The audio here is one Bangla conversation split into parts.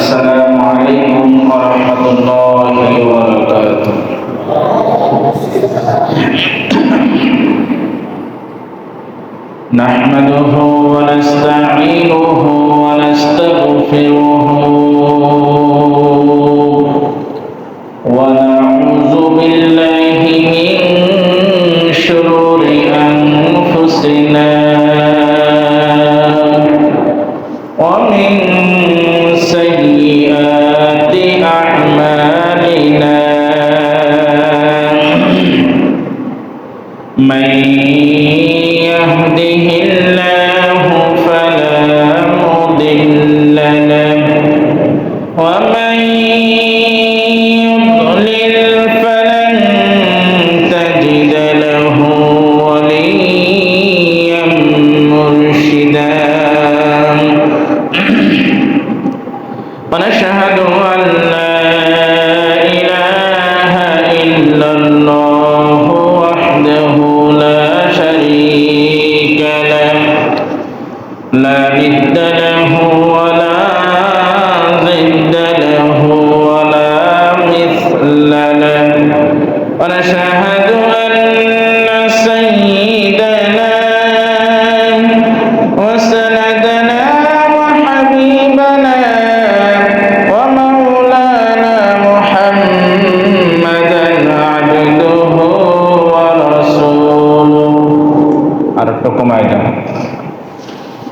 السلام عليكم ورحمة الله وبركاته. نحمده ونستعينه ونستغفره ونعوذ بالله من شرور أنفسنا ومن سيئات أعمالنا من يهده الله فلا مضل له ومن يضلل فلن تجد له وليا مرشدا ونشهد أن لا إله إلا الله وحده لا شريك له لا ند له ولا ضد له ولا مثل له ونشهد أن سيدنا وسندنا وحبيبنا ومولانا محمدا عبده ورسوله أرجوكم أيضا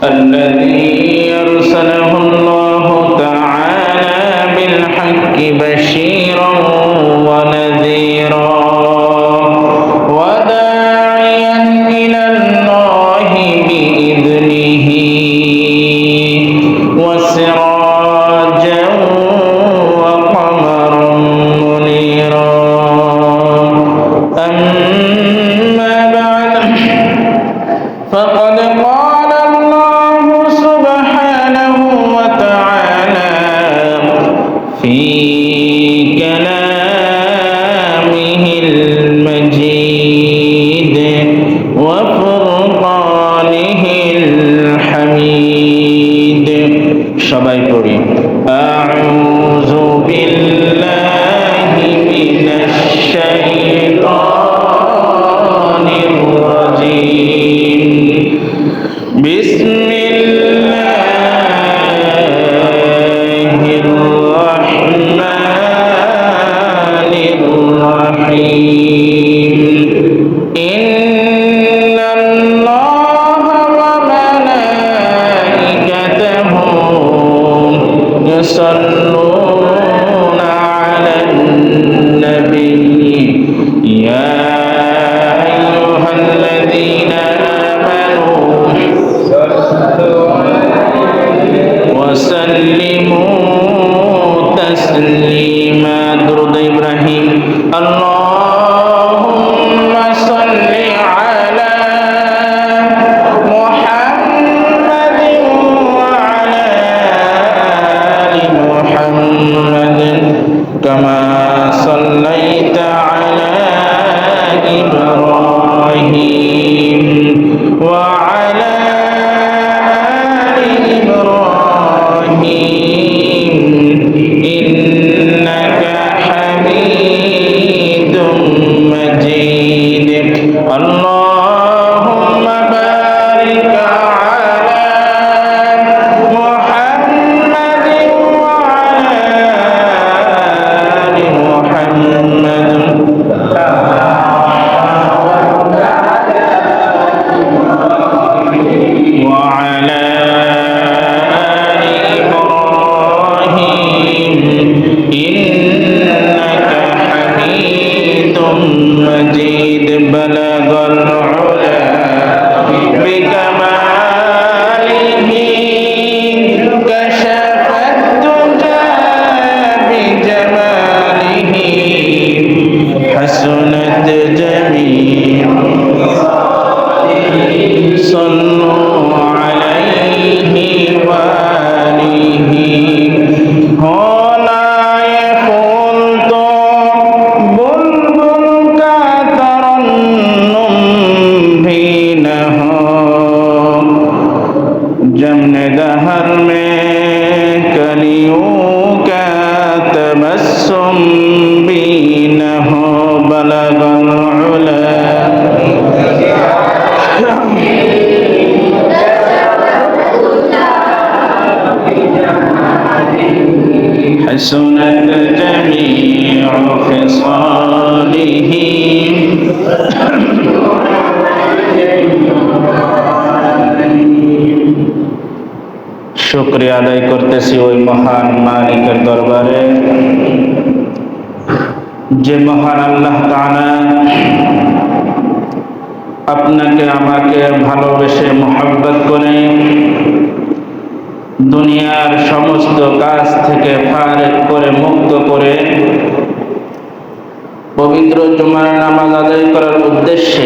الذي أرسله الله تعالى بالحق بشيرا ونذيرا وداعيا إلى الله بإذنه وسراجا وقمرا منيرا أما بعد فقد قال الله سبحانه وتعالى في كلامه المجيد وفرقانه الحميد সবাই পড়ি أعوذ بالله من الشيطان الرجيم بسم الله الرحمن الرحيم إن الله وملائكته يصلون على النبي يا أيها الذين آمنوا وسلموا تسليما درود إبراهيم اللهم صل على محمد وعلى آل محمد كما صليت على إبراهيم وعلى آل إبراهيم إنك حميد مجيد اللهم بارك على محمد وعلى آل حسنت جميع خصاله শুকরিয়া আদায় করতেছি ওই মহান মালিকের দরবারে যে মহান আল্লাহ তাআলা আপনাকে আমাকে ভালোবেসে মহব্বত করে দুনিয়ার সমস্ত কাজ থেকে ফারেক করে মুক্ত করে পবিত্র জুমার নামাজ আদায় করার উদ্দেশ্যে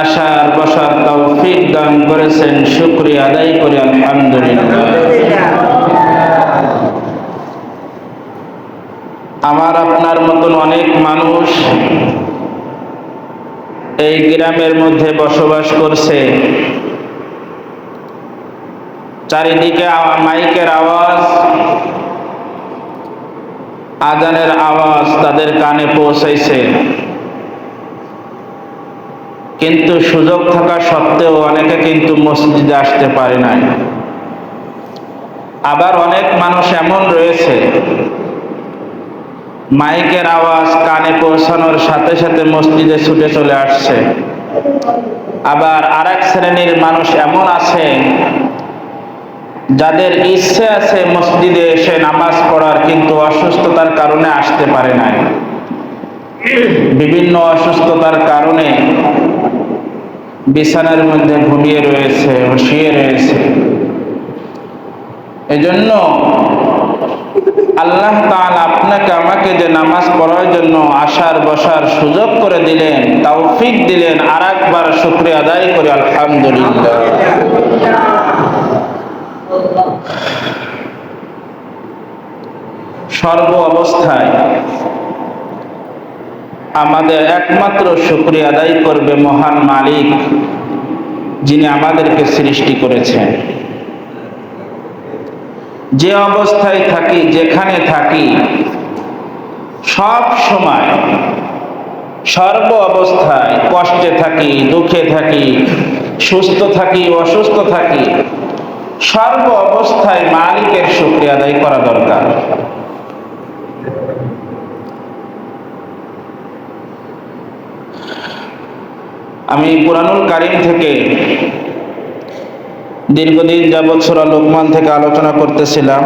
আসার বসার তৌফিক দান করেছেন। শুকরিয়া আদায় করি আলহামদুলিল্লাহ। আমার আপনার মতন অনেক মানুষ এই গ্রামের মধ্যে বসবাস করছে। চারিদিকে মাইকের আওয়াজ, আজানের আওয়াজ তাদের কানে পৌঁছাইছে, কিন্তু সুযোগ থাকা সত্ত্বেও অনেকে কিন্তু মসজিদে আসতে পারে নাই। আবার অনেক মানুষ এমন রয়েছে মাইকের আওয়াজ কানে পৌঁছানোর সাথে সাথে মসজিদে ছুটে চলে আসছে। আবার আরেক শ্রেণীর মানুষ এমন আছে যাদের ইচ্ছে আছে মসজিদে এসে নামাজ পড়ার, কিন্তু অসুস্থতার কারণে আসতে পারে নাই। বিভিন্ন অসুস্থতার কারণে বিছানার মধ্যে ঘুমিয়ে রয়েছে, শুয়ে রয়েছে। এজন্য আল্লাহ তাআলা আপনাকে আমাকে যে নামাজ পড়ার জন্য আসার বসার সুযোগ করে দিলেন, তৌফিক দিলেন, আরেকবার শুকরিয়া আদায় করি আলহামদুলিল্লাহ। সর্ব অবস্থায় আমাদের একমাত্র শুকরিয়া আদায় করবে মহান মালিক, যিনি আমাদেরকে সৃষ্টি করেছেন। যে অবস্থায় থাকি, যেখানে থাকি, সব সময় সর্ব অবস্থায় কষ্টে থাকি, দুঃখে থাকি, সুস্থ থাকি, অসুস্থ থাকি, সর্ব অবস্থায় মালিকের শুকরিয়া আদায় করা দরকার। আমি কুরআনুল কারীম থেকে দীর্ঘদিন যাবৎ সূরা লোকমান থেকে আলোচনা করতেছিলাম।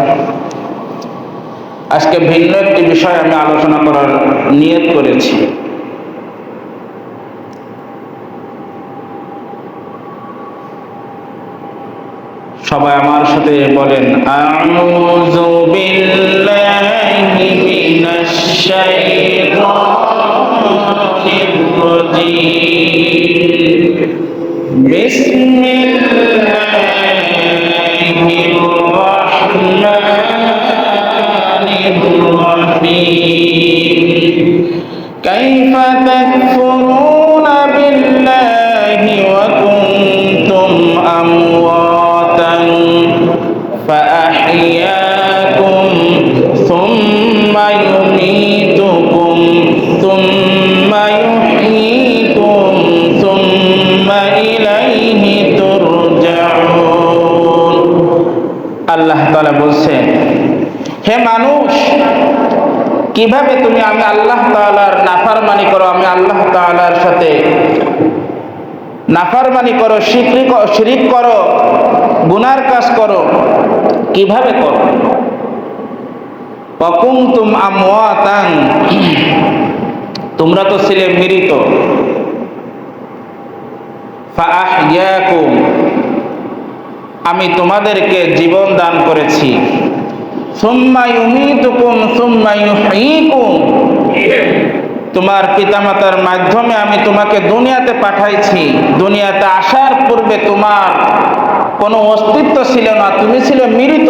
আজকে ভিন্ন একটি বিষয় আমি আলোচনা করার নিয়ত করেছি। সবাই আমার সাথে বলেন, আউযু বিল্লাহি মিনাশ শাইতানির রাজীম, বিসমিল্লাহির রাহমানির রাহিম। কাইফা তাকফুরুনা বিল্লাহি ওয়া কুনতুম আমওয়াতান فأحياكم ثم يميتكم ثم يحييكم ثم إليه ترجعون। আল্লাহ তাআলা বলছেন, হে মানুষ, কিভাবে তুমি আমি আল্লাহ তাআলার নাফরমানি করো, আমি আল্লাহ তাআলার সাথে নাফরমানি করো, শিরক করো, গুনার কাজ করো, কিভাবে করো? ওয়াকুনতুম আমওয়াতান, তোমরা তো ছিলে মৃত। ফাআহইয়াকুম, আমি তোমাদেরকে জীবন দান করেছি। সুম্মা ইউমীতুকুম সুম্মা ইউহয়ীকুম, তোমার পিতামাতার মাধ্যমে আমি তোমাকে দুনিয়াতে পাঠাইছি। দুনিয়াতে আসার পূর্বে তোমার কোনো অস্তিত্ব ছিল না, তুমি ছিলে মৃত।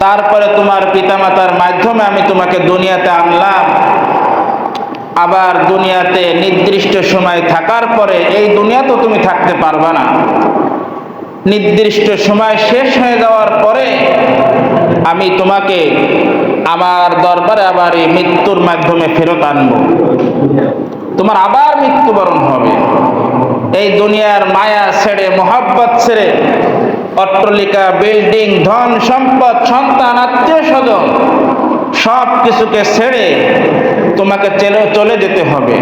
তারপরে তোমার পিতামাতার মাধ্যমে আমি তোমাকে দুনিয়াতে আনলাম। আবার দুনিয়াতে নির্দিষ্ট সময় থাকার পরে এই দুনিয়াতেও তুমি থাকতে পারবা না। নির্দিষ্ট সময় শেষ হয়ে যাওয়ার পরে আমি তোমাকে আমার দরবারে আবার এই মৃত্যুর মাধ্যমে ফেরত আনবো। তোমার আবার মৃত্যুবরণ হবে। এই দুনিয়ার মায়া ছেড়ে, মোহাব্বত ছেড়ে অট্টালিকা, বিল্ডিং, ধন সম্পদ, সন্তান, আত্মীয় স্বজন সব কিছুকে ছেড়ে তোমাকে চলে যেতে হবে।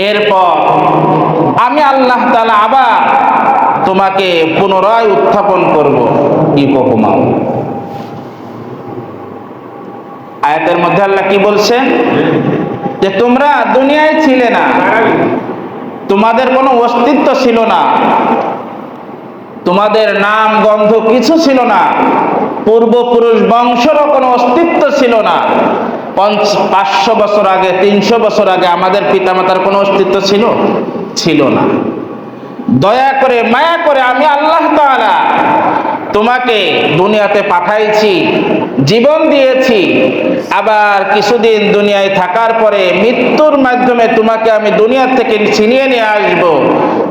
এরপর আমি আল্লাহ তাআলা আবার তোমাকে পুনরায় উত্থাপন করব। ইপকুমাও আয়াতের মধ্যে আল্লাহ কি বলছেন? যে তোমরা দুনিয়ায় ছিলে না, তোমাদের কোনো অস্তিত্ব ছিল না, তোমাদের নাম গন্ধ কিছু ছিল না, পূর্বপুরুষ বংশেরও কোনো অস্তিত্ব ছিল না। 500 বছর আগে, 300 বছর আগে আমাদের পিতামাতার কোনো অস্তিত্ব ছিল না। দয়া করে, মায়া করে আমি আল্লাহ তাআলা তোমাকে দুনিয়াতে পাঠাইছি, জীবন দিয়েছি। আবার কিছুদিন দুনিয়ায় থাকার পরে মৃত্যুর মাধ্যমে তোমাকে আমি দুনিয়া থেকে ছিনিয়ে নিয়ে আসব।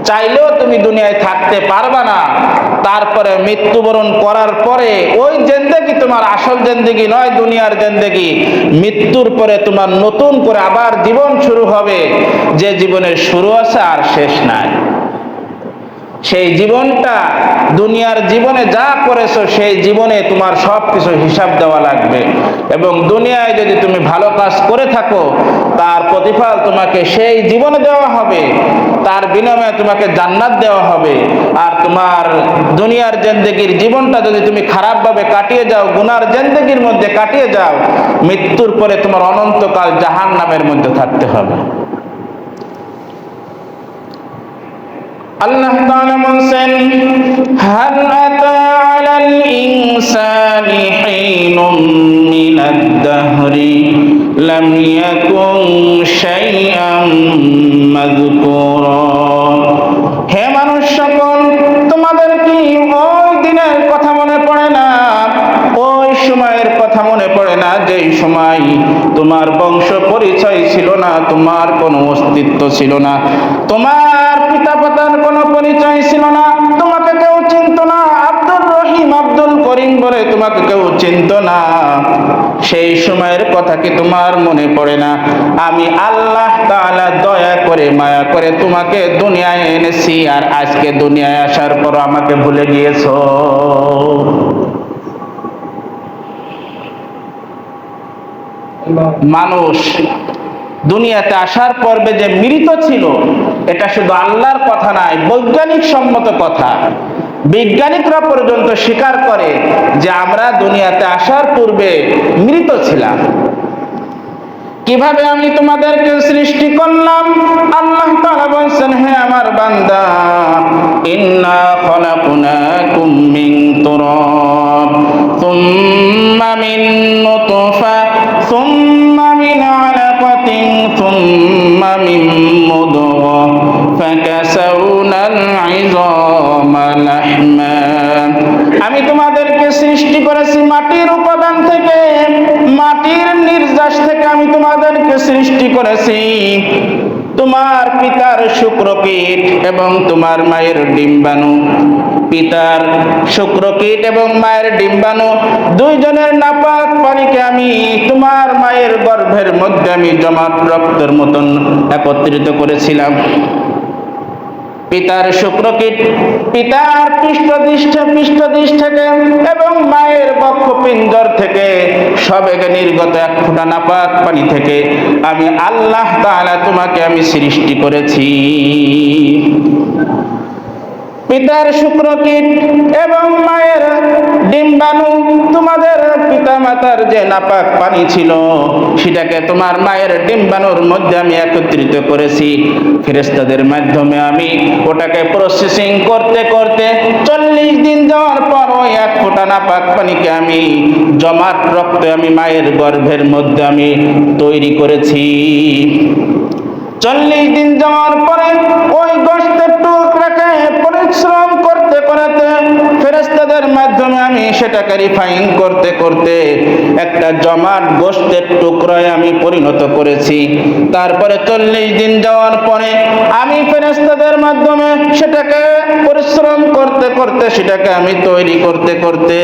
চাইলেও তুমি দুনিয়ায় থাকতে পারবা না। তারপরে মৃত্যুবরণ করার পরে ওই জিন্দেগি তোমার আসল জিন্দেগি নয়, দুনিয়ার জিন্দেগি। মৃত্যুর পরে তোমার নতুন করে আবার জীবন শুরু হবে, যে জীবনের শুরু আছে আর শেষ নাই। সেই জীবনটা, দুনিয়ার জীবনে যা করেছো সেই জীবনে তোমার সব কিছু হিসাব দেওয়া লাগবে। এবং দুনিয়ায় যদি তুমি ভালো কাজ করে থাকো তার প্রতিফল তোমাকে সেই জীবনে দেওয়া হবে, তার বিনিময়ে তোমাকে জান্নাত দেওয়া হবে। আর তোমার দুনিয়ার জিন্দেগির জীবনটা যদি তুমি খারাপভাবে কাটিয়ে যাও, গুনার জিন্দেগির মধ্যে কাটিয়ে যাও, মৃত্যুর পরে তোমার অনন্তকাল জাহান্নামের মধ্যে থাকতে হবে। আল্লাহ তাআলা বলেন, হাল আতা আলাল ইনসানি হিনুম মিনাদ দাহরি লাম ইয়াকুন শাইআম মাযকুরা। হে মানুষ সকল, তোমাদের কি ওই দিনের কথা মনে পড়ে না? ওই সময়ের কথা মনে পড়ে না যেই সময় তোমার বংশ পরিচয় ছিল না, তোমার কোনো অস্তিত্ব ছিল না, তোমার পিতামাতার কোনো পরিচয় ছিল না, তোমাকে কেউ চিনত না, আব্দুর রহিম, আব্দুল করিম বলে তোমাকে কেউ চিনত না। সেই সময়ের কথা কি তোমার মনে পড়ে না? আমি আল্লাহ তাআলা দয়া করে, মায়া করে তোমাকে দুনিয়ায় এনেছি, আর আজকে দুনিয়ায় আসার পর আমাকে ভুলে গিয়েছো। মানুষ দুনিয়াতে আসার পর্বে যে মৃত ছিল, এটা শুধু আল্লাহর কথা নয়, বৈজ্ঞানিক সম্মত কথা। বিজ্ঞানিকরা পর্যন্ত স্বীকার করে যে আমরা দুনিয়াতে আসার পূর্বে মৃত ছিলাম। কিভাবে আমি তোমাদেরকে সৃষ্টি করলাম? আল্লাহ তাআলা বলেন, হে আমার বান্দা, ইন্না খলাকনাকুম মিন তুরাব সুম্মা মিন নুতফা সুম্মা মিন আলাকাতিন সুম্মা মিন মুদগা ফাকাসাউনাল ইযামা লাহমা। আমি তোমাদেরকে সৃষ্টি করেছি মাটির উপাদান থেকে, মাটির নির্যাস থেকে আমি তোমাদেরকে সৃষ্টি করেছি। তোমার পিতার শুক্রকীট এবং তোমার মায়ের ডিম্বাণু, পিতার শুক্রকীট এবং মায়ের ডিম্বাণু দুইজনের নাপাক পানিকে আমি তোমার মায়ের গর্ভের মধ্যে আমি জমাট রক্তের মতন একত্রিত করেছিলাম। পিতার শুক্রকীট পিতার পৃষ্ঠদেশ থেকে এবং মায়ের বক্ষপিঞ্জর থেকে সবেগে নির্গত এক ফোঁটা নাপাক পানি থেকে আমি আল্লাহ তাআলা তোমাকে আমি সৃষ্টি করেছি। পিতার শুক্রকীট এবং মায়ের ডিম্বাণু, তোমাদের পিতামাতার যে নাপাক পানি ছিল সেটাকে তোমার মায়ের ডিম্বাণুর মধ্যে আমি একত্রিত করেছি। ফেরেশতাদের মাধ্যমে আমি ওটাকে প্রসেসিং করতে করতে 40 দিন যাওয়ার পর ওই এক ফোঁটা নাপাক পানিকে আমি জমাট রক্ত আমি মায়ের গর্ভের মধ্যে আমি তৈরি করেছি। 40 দিন যাওয়ার পরে ওই গোশতের টুকরাকে পরিশ্রম করতে করতে ফেরেশতাদের মাধ্যমে আমি সেটাকে রিফাইন করতে করতে একটা জমাট গোশতের টুকরায় আমি পরিণত করেছি। তারপরে 40 দিন যাওয়ার পরে আমি ফেরেশতাদের মাধ্যমে সেটাকে পরিশ্রম করতে করতে সেটাকে আমি তৈরি করতে করতে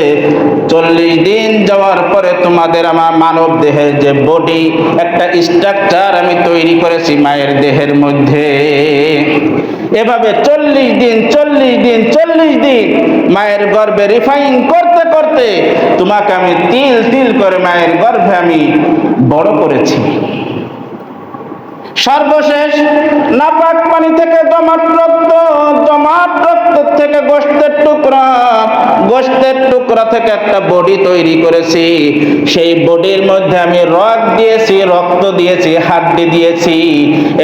40 দিন যাওয়ার পরে তোমাদের আমার মানব দেহের যে বডি, একটা স্ট্রাকচার আমি তৈরি করেছি মায়ের দেহের মধ্যে। এভাবে 40 দিন মায়ের গর্ভে রিফাইন করতে করতে তোমাকে আমি তিল তিল করে মায়ের গর্ভে আমি বড় করেছি। সর্বশেষ নাপাক পানি থেকে জমাট রক্ত থেকে গোশতের টুকরা থেকে একটা বডি তৈরি করেছি। সেই বডির মধ্যে আমি রক্ত দিয়েছি, হাড্ডি দিয়েছি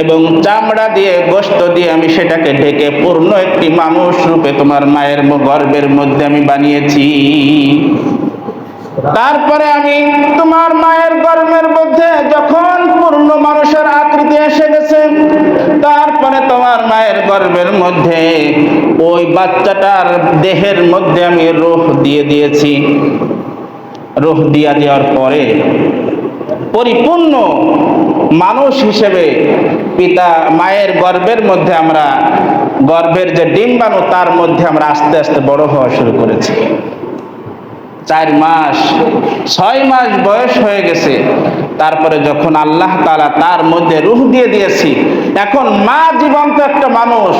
এবং চামড়া দিয়ে, গোশত দিয়ে আমি সেটাকে ঢেকে পূর্ণ একটি মানুষ রূপে তোমার মায়ের গর্ভের মধ্যে আমি বানিয়েছি। তারপরে আমি তোমার মায়ের গর্ভের মধ্যে যখন পূর্ণ মানুষের আকৃতি এসে গেছে, তারপরে তোমার মায়ের গর্ভের মধ্যে ওই বাচ্চাটার দেহের মধ্যে আমি রূহ দিয়ে দিয়েছি। রূহ দেওয়ার পরে পরিপূর্ণ মানুষ হিসেবে মায়ের গর্ভের মধ্যে আমরা, গর্ভের যে ডিম্বাণু তার মধ্যে আমরা আস্তে আস্তে বড় হওয়া শুরু করেছি। 4 মাস 6 মাস বয়স হয়ে গেছে। তারপরে যখন আল্লাহ তাআলা তার মধ্যে রূহ দিয়ে দিয়েছি, এখন মা জীবন্ত একটা মানুষ,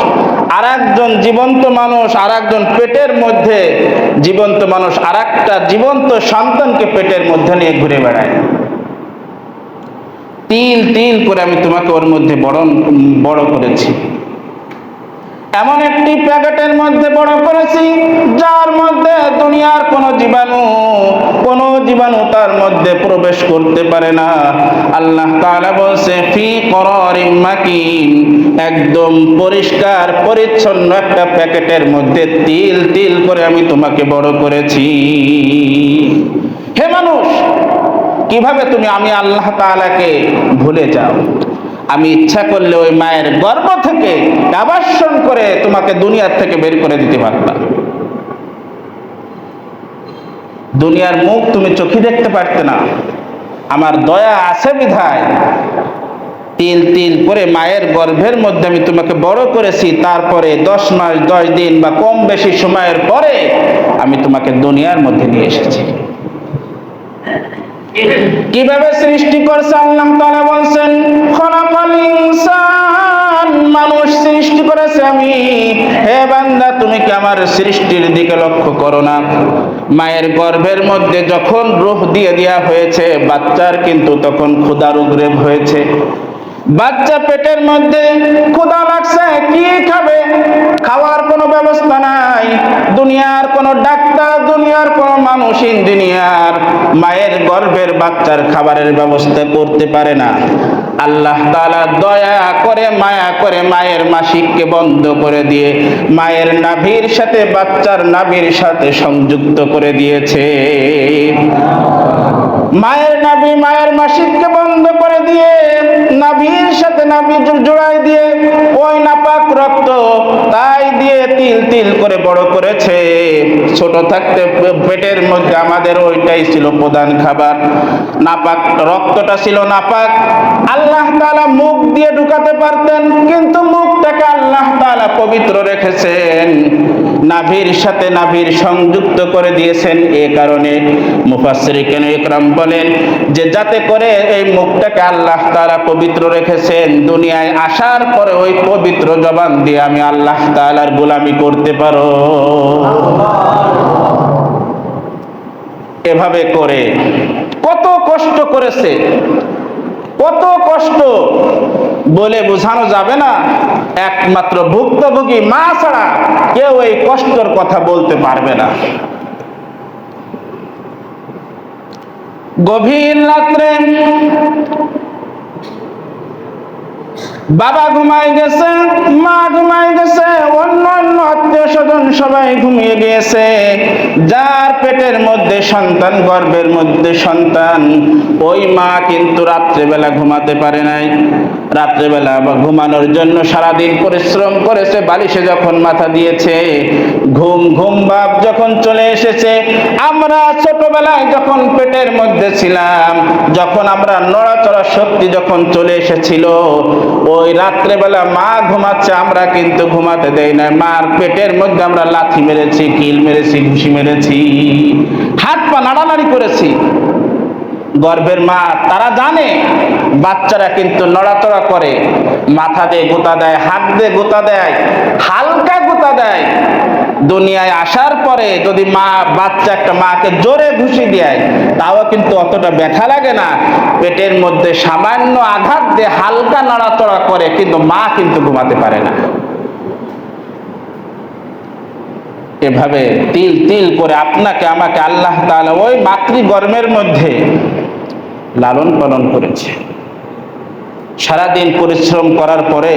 আর একজন জীবন্ত মানুষ, আর একজন পেটের মধ্যে জীবন্ত মানুষ আর একটা জীবন্ত সন্তানকে পেটের মধ্যে নিয়ে ঘুরে বেড়ায়। তিল তিল করে আমি তোমাকে ওর মধ্যে বড় করেছি। এমন একটি প্যাকেটের মধ্যে বড় করেছি যার মধ্যে দুনিয়ার কোনো জীবাণু তার মধ্যে প্রবেশ করতে পারে না। আল্লাহ তাআলা বলছে ফি করারিম মাকিন, একদম পরিষ্কার পরিচ্ছন্ন একটা প্যাকেটের মধ্যে তিল তিল করে আমি তোমাকে বড় করেছি। হে মানুষ, কিভাবে তুমি আমি আল্লাহ তাআলাকে ভুলে যাও? আমি ইচ্ছা করলে ওই মায়ের গর্ভ থেকে আবাসন করে তোমাকে দুনিয়ার থেকে বের করে দিতে পারতাম। দুনিয়ার মুখ তুমি চোখে দেখতে পারতে না, আমার দয়া আছে বিধায় তিল তিল করে মায়ের গর্ভের মধ্যে আমি তোমাকে বড় করেছি। তারপরে 10 মাস 10 দিন বা কম বেশি সময়ের পরে আমি তোমাকে দুনিয়ার মধ্যে নিয়ে এসেছি। কিভাবে সৃষ্টি করছে আল্লাহ তাআলা বলছেন খলাকাল ইনসান, মানুষ সৃষ্টি করেছে আমি। হে বান্দা, তুমি কি আমার সৃষ্টির দিকে লক্ষ্য করো না? মায়ের গর্ভের মধ্যে যখন রূহ দিয়ে দেওয়া হয়েছে, বাচ্চার কিন্তু তখন ক্ষুধার উদ্রেক হয়েছে। বাচ্চা পেটের মধ্যে ক্ষুধা লাগছে, কি খাবে? খাওয়ার কোনো ব্যবস্থা নাই। দুনিয়ার কোনো ডাক্তার, দুনিয়ার কোনো মানুষ, ইঞ্জিনিয়ার মায়ের গর্ভের বাচ্চার খাবারের ব্যবস্থা করতে পারে না। আল্লাহ তাআলা দয়া করে মায়া করে মায়ের মাসিককে বন্ধ করে দিয়ে মায়ের নাভির সাথে, বাচ্চার নাভির সাথে সংযুক্ত করে দিয়েছে। মায়ের নাভি, মায়ের মাসিককে বন্ধ করে দিয়ে নাভির সাথে নাভি জোড়াই দিয়ে ওই নাপাক রক্ত তাই দিয়ে তিল তিল করে বড় করেছে। ছোট থাকতে পেটের মধ্যে আমাদের ওইটাই ছিল প্রধান খাবার, নাপাক রক্তটা ছিল নাপাক। আল্লাহ তাআলা মুখ দিয়ে ঢুকাতে পারতেন, কিন্তু মুখটাকে আল্লাহ তাআলা পবিত্র রেখেছেন, নাভির সাথে নাভির সংযুক্ত করে দিয়েছেন। এ কারণে মুফাসসিরিন ইকরাম বলেন যে যাতে করে এই মুখটাকে আল্লাহ তাআলা পবিত্র রেখেছেন, দুনিয়ায় আসার পরে ওই পবিত্র জবান দিয়ে আমি আল্লাহ তাআলার গোলামি করতে পারো। এভাবে করে কত কষ্ট করেছে, কত কষ্ট বলে বোঝানো যাবে না। একমাত্র ভুক্তভোগী মা ছাড়া কেউ এই কষ্টের কথা বলতে পারবে না। গভীর রাত্রে বাবা ঘুমায় গেছে, মা ঘুমায় গেছে, অন্য আত্মীয় স্বজন সবাই ঘুমিয়ে গিয়েছে। যার পেটের মধ্যে সন্তান, গর্ভের মধ্যে সন্তান, ওই মা কিন্তু রাত্রেবেলা ঘুমাতে পারে নাই। রাত্রেবেলা ঘুমানোর জন্য সারাদিন পরিশ্রম করেছে, বালিশে যখন মাথা দিয়েছে ঘুম ভাব যখন চলে এসেছে। আমরা ছোটবেলায় যখন পেটের মধ্যে ছিলাম, যখন আমরা নড়াচড়ার শক্তি যখন চলে এসেছিল, ওই রাত্রেবেলা মা ঘুমাচ্ছে, আমরা কিন্তু ঘুমাতে দেই না। মার পেটের মধ্যে আমরা লাথি মেরেছি, কিল মেরেছি, ঘুষি মেরেছি, হাত পা নাড়ানাড়ি করেছি। গর্ভের মা তারা জানে বাচ্চারা কিন্তু নড়াচড়া করে, মাথা দিয়ে গোতা দেয়, হাত দিয়ে গোতা দেয়, হালকা গোতা দেয়। দুনিয়ায় আসার পরে যদি বাচ্চা একটা মাকে জোরে ঘুষি দেয় তাও কিন্তু অতটা ব্যথা লাগে না। পেটের মধ্যে সামান্য আঘাত দিয়ে হালকা নড়াচড়া করে, কিন্তু মা কিন্তু ঘুমাতে পারে না। এভাবে তিল তিল করে আপনাকে আমাকে আল্লাহ তাআলা ওই মাতৃগর্ভের মধ্যে লালন পালন করেছে। সারাদিন পরিশ্রম করার পরে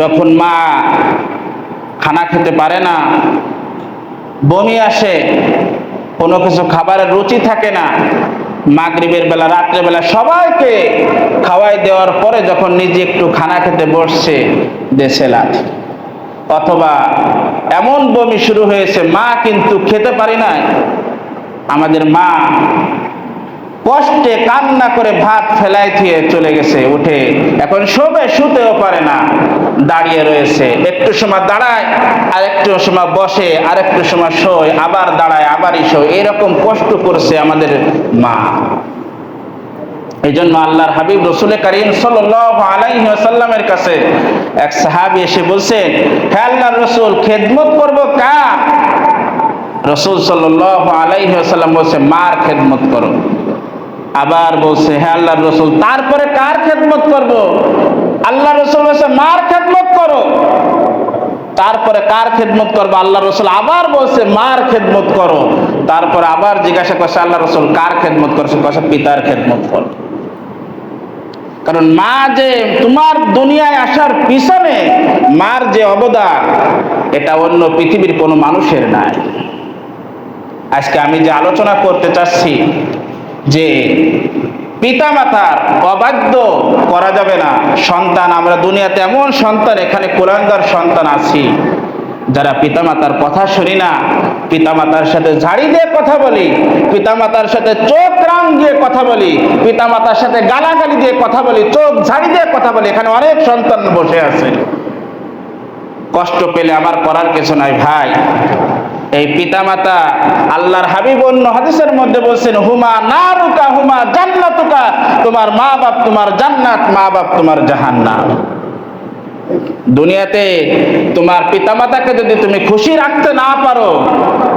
যখন মা খানা খেতে পারে না, বমি আসে, কোনো কিছু খাবারের রুচি থাকে না, মাগরিবের বেলা রাত্রে বেলা সবাইকে খাওয়াই দেওয়ার পরে যখন নিজে একটু খানা খেতে বসছে, দেশে লাথি, অথবা এমন বমি শুরু হয়েছে মা কিন্তু খেতে পারি না। আমাদের মা কষ্টে কান্না করে ভাত ফেলাই দিয়ে চলে গেছে উঠে, এখন শুতেও পারে না, দাঁড়িয়ে রয়েছে, একটু সময় দাঁড়ায় আর একটু সময় বসে আর একটু সময় শোয়, আবার দাঁড়ায় আবারই শোয়, এরকম কষ্ট করছে আমাদের মা। এই জন্য আল্লাহর হাবিব রাসূল কারীম সাল্লাল্লাহু আলাইহি ওয়াসাল্লামের কাছে এক সাহাবী এসে বলছে, হে আল্লাহর রাসূল, খেদমত করব কার? রাসূল সাল্লাল্লাহু আলাইহি ওয়াসাল্লাম বলছে, মার খেদমত করো। আবার বলছে, হে আল্লাহর রাসূল, তারপরে কার খেদমত করব? আল্লাহর রাসূল বলছে, মার খেদমত করো। তারপরে কার খেদমত করবো? আল্লাহর রাসূল আবার বলছে, মার খেদমত করো। তারপরে আবার জিজ্ঞাসা করছে আল্লাহর রাসূল, কার খেদমত করছে? কছে পিতার খেদমত করো। কারণ মা যে তোমার দুনিয়ায় আসার পিছনে মার যে অবদান, এটা অন্য পৃথিবীর কোনো মানুষের নাই। আজকে আমি যে আলোচনা করতে চাচ্ছি যে পিতামাতার অবাধ্য করা যাবে না। সন্তান, আমরা দুনিয়াতে এমন সন্তান, এখানে কুলাঙ্গার সন্তান আছি যারা পিতামাতার কথা শুনি না, পিতামাতার সাথে ঝাড়ি দিয়ে কথা বলি, পিতামাতার সাথে চোখ রাং দিয়ে কথা বলি, পিতামাতার সাথে গালাগালি দিয়ে কথা বলি, চোখ ঝাড়ি দিয়ে কথা বলি। এখানে অনেক সন্তান বসে আছে। কষ্ট পেলে আমার করার কিছু নাই ভাই। এই পিতামাতা, আল্লাহর হাবিব অন্য হাদিসের মধ্যে বলছেন, হুমা নারুকা হুমা জান্নাতুকা, তোমার মা বাপ তোমার জান্নাত, মা বাপ তোমার জাহান্নাম। দুনিয়াতে তোমার পিতামাতাকে যদি তুমি খুশি রাখতে না পারো,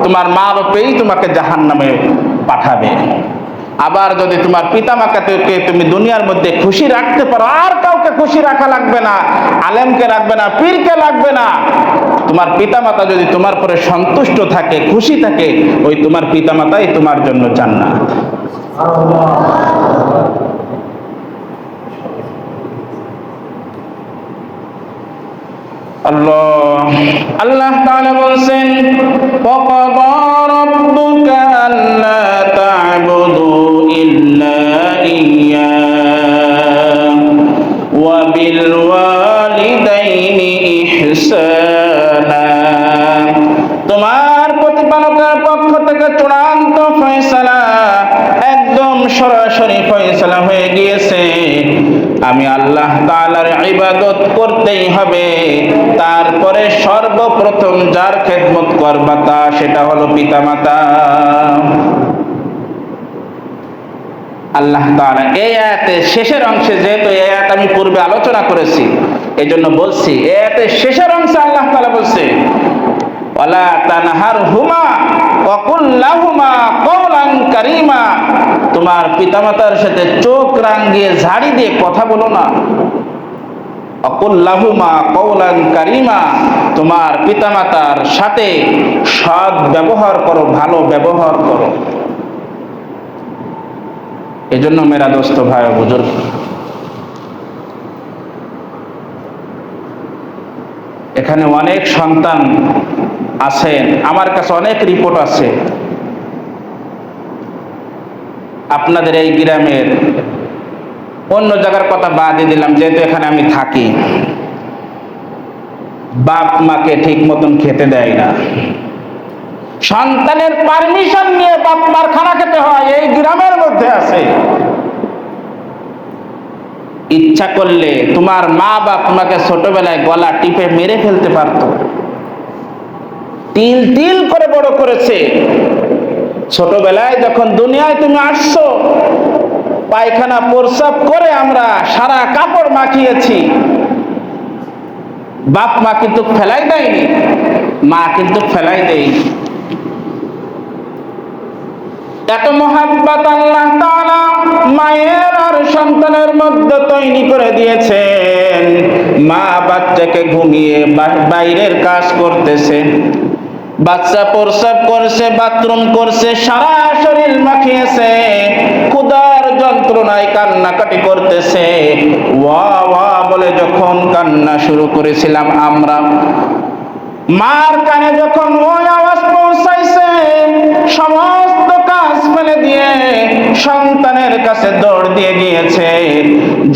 তোমার মা বাপই তোমাকে জাহান্নামে পাঠাবে। আবার যদি তোমার পিতামাতাকে তুমি দুনিয়ার মধ্যে খুশি রাখতে পারো, আর কাউকে খুশি রাখা লাগবে না, আলেমকে রাখবে না, পীরকে লাগবে না, তোমার পিতামাতা যদি তোমার পরে সন্তুষ্ট থাকে, খুশি থাকে, ওই তোমার পিতামাতাই তোমার জন্য জান্নাত। আল্লাহ তাআলা বলেন, ওয়াকাদা রাব্বুকা আল্লা তা'বুদু ইল্লা ইয়্যাহু ওয়া বিল ওয়ালিদাইনি ইহসানা। তোমার প্রতিপালকের পক্ষ থেকে চূড়ান্ত ফয়সালা, একদম সরাসরি ফয়সালা হয়ে গিয়েছে। আমি আল্লাহ তাআলার ইবাদত করতেই হবে, তারপরে সর্বপ্রথম যার খেদমত করবা তা সেটা হলো পিতামাতা। আল্লাহ তাআলা এই আয়াতের শেষের অংশে, যেহেতু এই আয়াত আমি পূর্বে আলোচনা করেছি এজন্য বলছি, এই আয়াতের শেষের অংশে আল্লাহ তাআলা বলছে, ওয়ালা তানহারহুমা ওয়া কুল লাহুমা কওলান কারীমা, তোমার পিতামাতার সাথে চোখ রাঙিয়ে ঝাড়ি দিয়ে কথা বলো না। ওয়া কুল লাহুমা কওলান কারীমা, তোমার পিতামাতার সাথে সৎ ব্যবহার করো, ভালো ব্যবহার করো। এজন্য মেরা দোস্ত ভাই ও বুজুর্গ, এখানে অনেক সন্তান আছেন, আমার কাছে অনেক রিপোর্ট আছে আপনাদের এই গ্রামের, অন্য জায়গার কথা বাদই দিলাম, যেহেতু এখানে আমি থাকি, বাপ মাকে ঠিক মতন খেতে দেয় না। সন্তানের পারমিশন নিয়ে বাপ মার খানা খেতে হয়, এই গ্রামের মধ্যে আছে। ইচ্ছা করলে তোমার মা বাপ তোমাকে ছোটবেলায় গলা টিপে মেরে ফেলতে পারতো। তিল তিল করে বড় করেছে, ছোটবেলায় যখন দুনিয়ায় তুমি আসছো, পায়খানা প্রস্রাব করে আমরা সারা কাপড় মাখিয়েছি, বাপ মা কিন্তু ফেলাই দেয়নি, মা কিন্তু ফেলাই দেয়নি। এত মহাব্বত আল্লাহ তাআলা মায়ের আর সন্তানের মধ্যে তৈরি করে দিয়েছেন। মা বাচ্চাকে ঘুমিয়ে বাইরের কাজ করতেছে, বাচ্চা প্রস্রাব করছে, বাথরুম করছে, সারা শরীর মাখিয়েছে, ক্ষুধার যন্ত্রণায় কান্নাকাটি করতেছে। ওয়া ওয়া বলে যখন কান্না শুরু করেছিলাম আমরা, মার কানে যখন ওই আওয়াজ পৌঁছাইছে, সমস্ত কাজ ফেলে দিয়ে সন্তানের কাছে দৌড় দিয়ে গিয়েছে,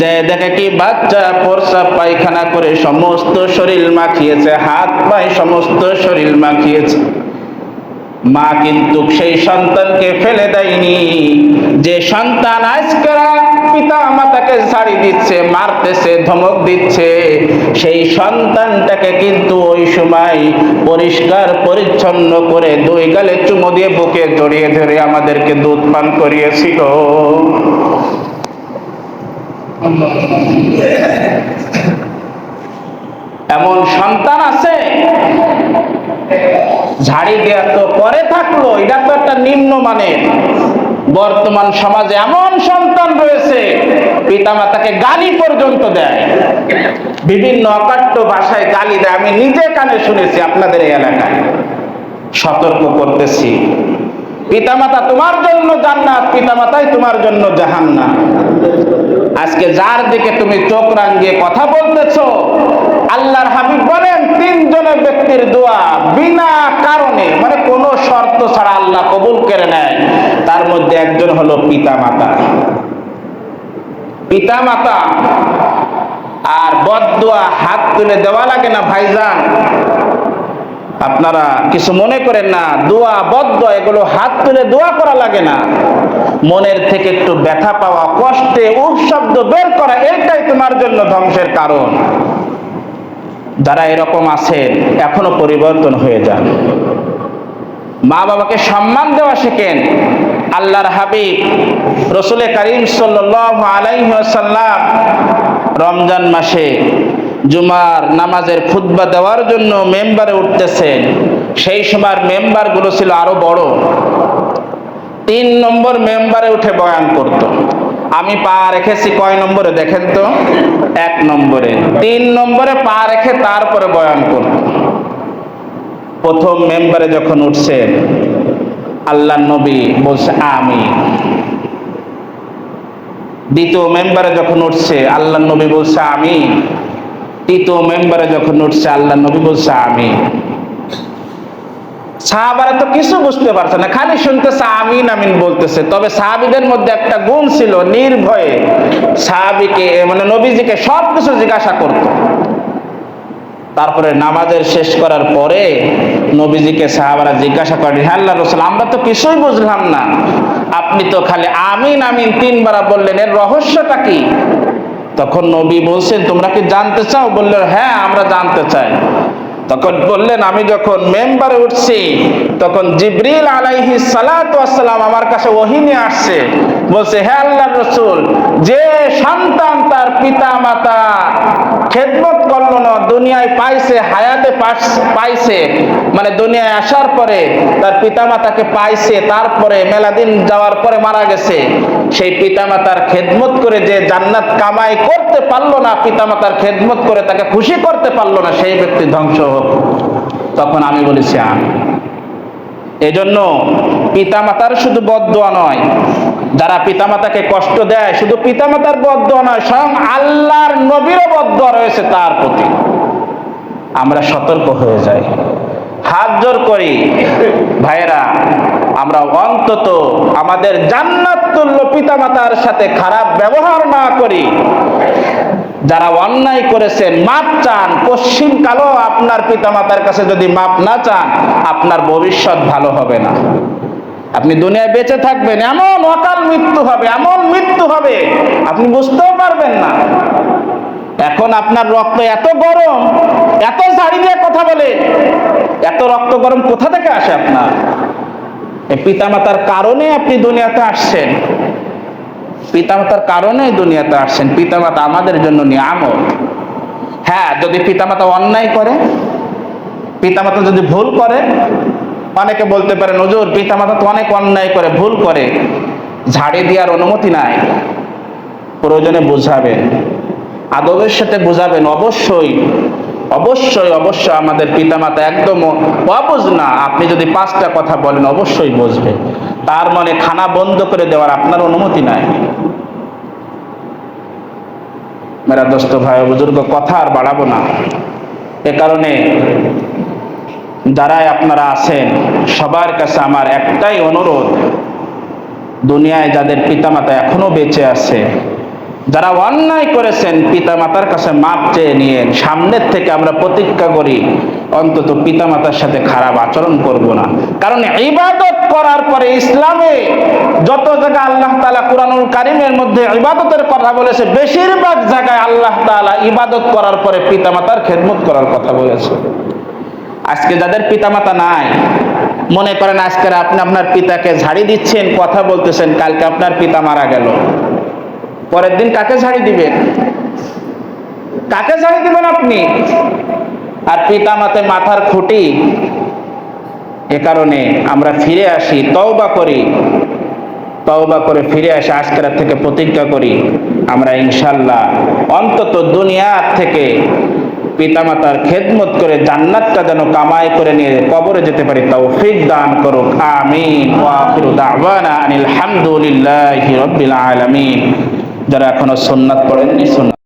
যে দেখে কি বাচ্চা প্রস্রাব পায়খানা করে সমস্ত শরীর মাখিয়েছে, হাত পায়ে সমস্ত শরীর মাখিয়েছে। মা কিন্তু সেই সন্তানকে ফেলে দেয়নি। যে সন্তান আজকের পিতা মাতাকে ছাড়ি দিচ্ছে, মারতেছে, ধমক দিচ্ছে, সেই সন্তানটাকে কিন্তু ওই সময় পরিষ্কার পরিচ্ছন্ন করে দুই গালে চুমো দিয়ে বুকে জড়িয়ে ধরে আমাদেরকে দুধ পান করিয়েছিল। এমন সন্তান আছে, ঝাড়ি দেওয়া তো পরে থাকলো, এটা তো একটা নিম্নমানের। বর্তমান সমাজে এমন সন্তান রয়েছে, পিতামাতাকে গালি পর্যন্ত দেয়, বিভিন্ন অকাট্য ভাষায় গালি দেয়। আমি নিজে কানে শুনেছি আপনাদের এই এলাকায়। সতর্ক করতেছি, পিতামাতা তোমার জন্য জান্নাত, পিতামাতাই তোমার জন্য জাহান্নাম। আজকে যার দিকে তুমি চোখ রাঙিয়ে কথা বলতেছো, আল্লাহর হাবিব বলেন তিনজনের ব্যক্তির দোয়া বিনা কারণে, মানে কোনো শর্ত ছাড়া আল্লাহ কবুল করে নেয়। তার মধ্যে একজন হলো পিতামাতা। পিতামাতা আর বদদোয়া হাত তুলে দেওয়া লাগে না ভাইজান। আপনারা কিছু মনে করেন না, দোয়া বদদোয়া এগুলো হাত তুলে দোয়া করা লাগে না। মনের থেকে একটু ব্যথা পাওয়া, কষ্টে উফ শব্দ বের করা, এটাই তোমার জন্য ধ্বংসের কারণ। যারা এরকম আছেন এখনো পরিবর্তন হয়ে যান। মা বাবাকে সম্মান দেওয়া শেখেন। আল্লাহর হাবিব রাসূল কারীম সাল্লাল্লাহু আলাইহি ওয়াসাল্লাম রমজান মাসে জুমার নামাজের খুতবা দেওয়ার জন্য মেম্বারে উঠতেছেন। সেই সময় মেম্বারগুলো ছিল আরো বড়। 3 নম্বর মেম্বারে উঠে বয়ান করত। আমি পা রেখেছি কয় নম্বরে দেখেন তো? 1 নম্বরে। 3 নম্বরে পা রেখে তারপরে বয়ান করত। প্রথম মেম্বারে যখন উঠছে, আল্লাহর নবী বলছে আমিন। দ্বিতীয় মেম্বারে যখন উঠছে, আল্লাহর নবী বলছে আমিন। তৃতীয় মেম্বারে যখন উঠছে, আল্লাহর নবী বলছে আমিন। সাহাবারা তো কিছু বুঝতে পারছে না, খালি শুনতেছে আমিন আমিন বলতেছে। তবে সাহাবীদের মধ্যে একটা গুণ ছিল, নির্ভয়ে সাহাবীকে মানে নবীজিকে সবকিছু জিজ্ঞাসা করত। তারপরে নামাজের শেষ করার পরে নবীজিকে সাহাবারা জিজ্ঞাসা করেন, হে আল্লাহর রাসূল, আমরা তো কিছুই বুঝলাম না, আপনি তো খালি আমিন আমিন 3 বার বললেন, এর রহস্যটা কি? তখন নবী বলছেন, তোমরা কি জানতে চাও? বললেন হ্যাঁ, আমরা জানতে চাই। তখন বললেন, আমি যখন মেম্বারে উঠছি তখন জিবরিল আলাইহিস সালাতু ওয়াস সালাম আমার কাছে ওহী নিয়ে আসছে। বলছে, হে আল্লাহর রাসূল, যে সন্তান তার পিতা মাতা খেদমত করলো না, দুনিয়ায় পাইছে, হায়াতে পাইছে, মানে দুনিয়ায় আসার পরে তার পিতামাতাকে পাইছে, তারপরে মেলাদিন যাওয়ার পরে মারা গেছে, সেই পিতামাতার খেদমত করে যে জান্নাত কামাই করতে পারলো না, পিতামাতার খেদমত করে তাকে খুশি করতে পারলো না, সেই ব্যক্তি ধ্বংস হোক। তখন আমি বলেছি আমি। এজন্য পিতামাতার শুধু বদদোয়া নয়, যারা পিতামাতাকে কষ্ট দেয়, শুধু পিতামাতার বদদোয়া নয়, স্বয়ং আল্লাহর নবীরও বদদোয়া রয়েছে তার প্রতি। আমরা সতর্ক হয়ে যাই। হাত জোর করি ভাইয়েরা, আমরা অন্তত আমাদের জান্নাত তুল্য পিতামাতার সাথে খারাপ ব্যবহার না করি। যারা অন্যায় করেছেন মাপ চান, পশ্চিম কালো আপনার পিতামাতার কাছে যদি মাপ না চান, আপনার ভবিষ্যৎ ভালো হবে না। আপনি দুনিয়ায় বেঁচে থাকবেন, এমন অকাল মৃত্যু হবে, এমন মৃত্যু হবে আপনি বুঝতেও পারবেন না। এখন আপনার রক্ত এত গরম, এত ঝাড়ি দিয়ে কথা বলে, এত রক্ত গরম কোথা থেকে আসে আপনার? এই পিতামাতার কারণে আপনি দুনিয়াতে আসছেন, পিতামাতার কারণে দুনিয়াতে আসছেন। পিতামাতা আমাদের জন্য নিয়ামত। হ্যাঁ, যদি পিতামাতা অন্যায় করে, পিতামাতা যদি ভুল করে, অনেকে বলতে পারেন হুজুর পিতামাতা তো অনেক অন্যায় করে, ভুল করে, ঝাড়ি দেওয়ার অনুমতি নাই। প্রয়োজনে বুঝাবেন, আদবের সাথে বুঝাবেন। অবশ্যই অবশ্যই অবশ্যই আমাদের পিতামাতা একদম অবুঝ না। আপনি যদি 5টা কথা বলেন অবশ্যই বুঝবে। তার মানে খানা বন্ধ করে দেওয়ার আপনার অনুমতি নাই। মেরা দোস্ত ভাই বুজুর্গ, কথা আর বাড়াবো না। এ কারণে যারাই আপনারা আছেন সবার কাছে আমার একটাই অনুরোধ, দুনিয়ায় যাদের পিতামাতা এখনো বেঁচে আছে, যারা অন্যায় করেছেন, পিতামাতার কাছে মাপ চেয়ে নিয়েন। সামনের থেকে আমরা প্রতিজ্ঞা করি অন্তত পিতামাতার সাথে খারাপ আচরণ করব না। কারণ ইবাদত করার পরে ইসলামে যত জায়গায় আল্লাহ তাআলা কুরআনুল কারীমের মধ্যে ইবাদতের কথা বলেছে, বেশিরভাগ জায়গায় আল্লাহ তাআলা ইবাদত করার পরে পিতামাতার খেদমত করার কথা বলেছে। আজকে যাদের পিতামাতা নাই, মনে করেন আজকে আপনি আপনার পিতাকে ঝাড়ি দিচ্ছেন, কথা বলতেছেন, কালকে আপনার পিতা মারা গেল, পরের দিন কাকে ঝাড়ি দিবেন? কাকে ঝাড়ি দিবেন আপনি? আর পিতামাতা মাথার খুঁটি। এ কারণে আমরা ফিরে আসি, তওবা করি, তওবা করে ফিরে আসি। আজকের থেকে প্রতিজ্ঞা করি আমরা ইনশাআল্লাহ অন্তত দুনিয়া থেকে পিতামাতার খেদমত করে জান্নাতটা যেন কামাই করে নিয়ে কবরে যেতে পারি, তৌফিক দান করুক। আমিন। ওয়া আখিরু দাওয়ানা আনিল হামদুলিল্লাহি রাব্বিল আলামিন। যারা এখনো সুন্নাত পড়েননি, সুন্নাত